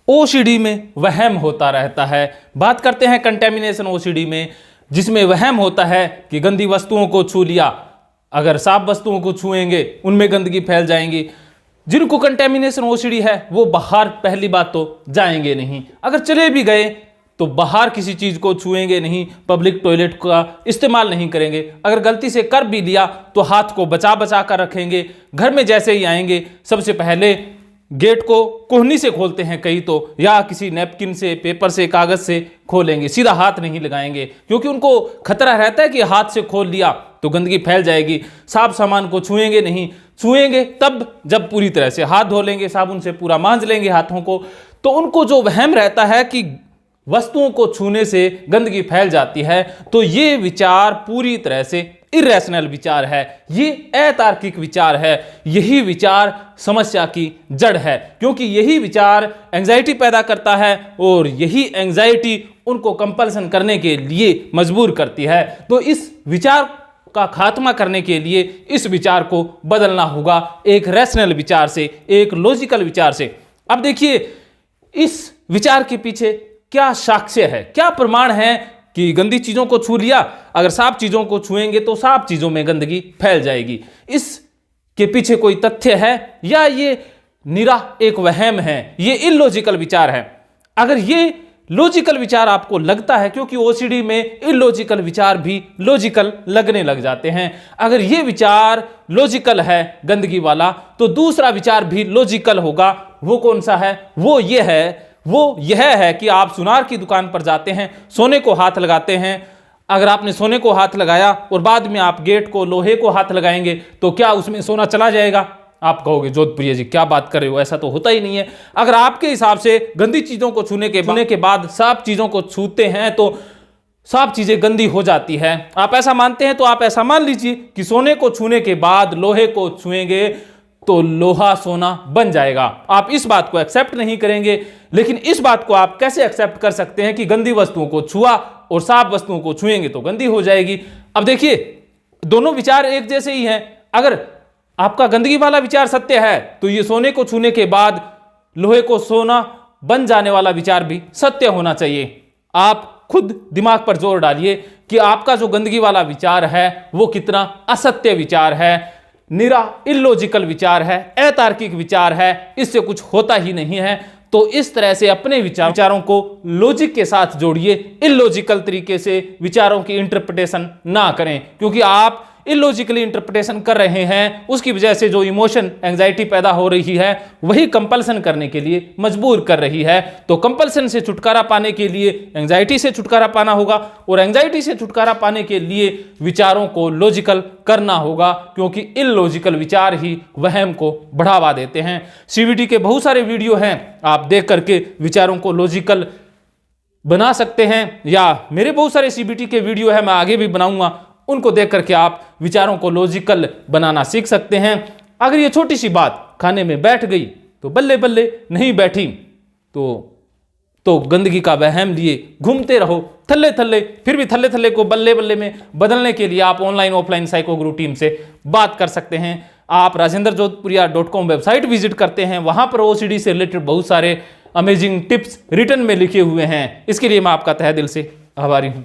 OCD में वहम होता रहता है। बात करते हैं कंटेमिनेशन ओसीडी में, जिसमें वहम होता है कि गंदी वस्तुओं को छू लिया, अगर साफ वस्तुओं को छुएंगे उनमें गंदगी फैल जाएंगी। जिनको कंटेमिनेशन ओसीडी है वो बाहर पहली बात तो जाएंगे नहीं, अगर चले भी गए तो बाहर किसी चीज को छुएंगे नहीं, पब्लिक टॉयलेट का इस्तेमाल नहीं करेंगे। अगर गलती से कर भी लिया तो हाथ को बचा बचा कर रखेंगे। घर में जैसे ही आएंगे सबसे पहले गेट को कोहनी से खोलते हैं कई तो, या किसी नैपकिन से, पेपर से, कागज से खोलेंगे, सीधा हाथ नहीं लगाएंगे, क्योंकि उनको खतरा रहता है कि हाथ से खोल लिया तो गंदगी फैल जाएगी। साफ सामान को छुएंगे नहीं, छुएंगे तब जब पूरी तरह से हाथ धो लेंगे, साबुन से पूरा मांज लेंगे हाथों को। तो उनको जो वहम रहता है कि वस्तुओं को छूने से गंदगी फैल जाती है, तो ये विचार पूरी तरह से इरेशनल विचार है, ये अतार्किक विचार है। यही विचार समस्या की जड़ है, क्योंकि यही विचार एंजाइटी पैदा करता है और यही एंजाइटी उनको कंपल्सन करने के लिए मजबूर करती है। तो इस विचार का खात्मा करने के लिए इस विचार को बदलना होगा एक रैशनल विचार से, एक लॉजिकल विचार से। अब देखिए इस विचार के पीछे क्या साक्ष्य है, क्या प्रमाण है कि गंदी चीजों को छू लिया, अगर साफ चीजों को छुएंगे तो साफ चीजों में गंदगी फैल जाएगी। इसके पीछे कोई तथ्य है या ये निरा एक वहम है, ये इलॉजिकल विचार है? अगर ये लॉजिकल विचार आपको लगता है, क्योंकि ओसीडी में इलॉजिकल विचार भी लॉजिकल लगने लग जाते हैं, अगर ये विचार लॉजिकल है गंदगी वाला, तो दूसरा विचार भी लॉजिकल होगा। वो कौन सा है? वो यह है कि आप सुनार की दुकान पर जाते हैं, सोने को हाथ लगाते हैं। अगर आपने सोने को हाथ लगाया और बाद में आप गेट को, लोहे को हाथ लगाएंगे तो क्या उसमें सोना चला जाएगा? आप कहोगे जोधप्रिय जी क्या बात कर रहे हो, ऐसा तो होता ही नहीं है। अगर आपके हिसाब से गंदी चीजों को छूने के बाद साफ चीजों को छूते हैं तो साफ चीजें गंदी हो जाती है, आप ऐसा मानते हैं, तो आप ऐसा मान लीजिए कि सोने को छूने के बाद लोहे को छुएंगे तो लोहा सोना बन जाएगा। आप इस बात को एक्सेप्ट नहीं करेंगे, लेकिन इस बात को आप कैसे एक्सेप्ट कर सकते हैं कि गंदी वस्तुओं को छुआ और साफ वस्तुओं को छुएंगे तो गंदी हो जाएगी? अब देखिए दोनों विचार एक जैसे ही हैं। अगर आपका गंदगी वाला विचार सत्य है तो ये सोने को छूने के बाद लोहे को सोना बन जाने वाला विचार भी सत्य होना चाहिए। आप खुद दिमाग पर जोर डालिए कि आपका जो गंदगी वाला विचार है वो कितना असत्य विचार है, निरा इलॉजिकल विचार है, अतार्किक विचार है, इससे कुछ होता ही नहीं है। तो इस तरह से अपने विचारों को लॉजिक के साथ जोड़िए, इलॉजिकल तरीके से विचारों की इंटरप्रिटेशन ना करें, क्योंकि आप इलॉजिकली इंटरप्रिटेशन कर रहे हैं, उसकी वजह से जो इमोशन एंजाइटी पैदा हो रही है वही कंपल्सन करने के लिए मजबूर कर रही है। तो कंपल्सन से छुटकारा पाने के लिए एंजाइटी से छुटकारा पाना होगा, और एंजाइटी से छुटकारा पाने के लिए विचारों को लॉजिकल करना होगा, क्योंकि इलॉजिकल विचार ही वहम को बढ़ावा देते हैं। सीबीटी के बहुत सारे वीडियो हैं, आप देख करके विचारों को लॉजिकल बना सकते हैं, या मेरे बहुत सारे सीबीटी के वीडियो है, मैं आगे भी बनाऊंगा, उनको देख करके आप विचारों को लॉजिकल बनाना सीख सकते हैं। अगर ये छोटी सी बात खाने में बैठ गई तो बल्ले बल्ले, नहीं बैठी तो गंदगी का वहम लिए घूमते रहो थल्ले थल्ले। फिर भी थल्ले थल्ले को बल्ले बल्ले में बदलने के लिए आप ऑनलाइन ऑफलाइन साइको गुरु टीम से बात कर सकते हैं। आप rajendrajodhpuria.com वेबसाइट विजिट करते हैं, वहां पर ओसीडी से रिलेटेड बहुत सारे अमेजिंग टिप्स रिटर्न में लिखे हुए हैं। इसके लिए मैं आपका तहे दिल से आभारी हूं।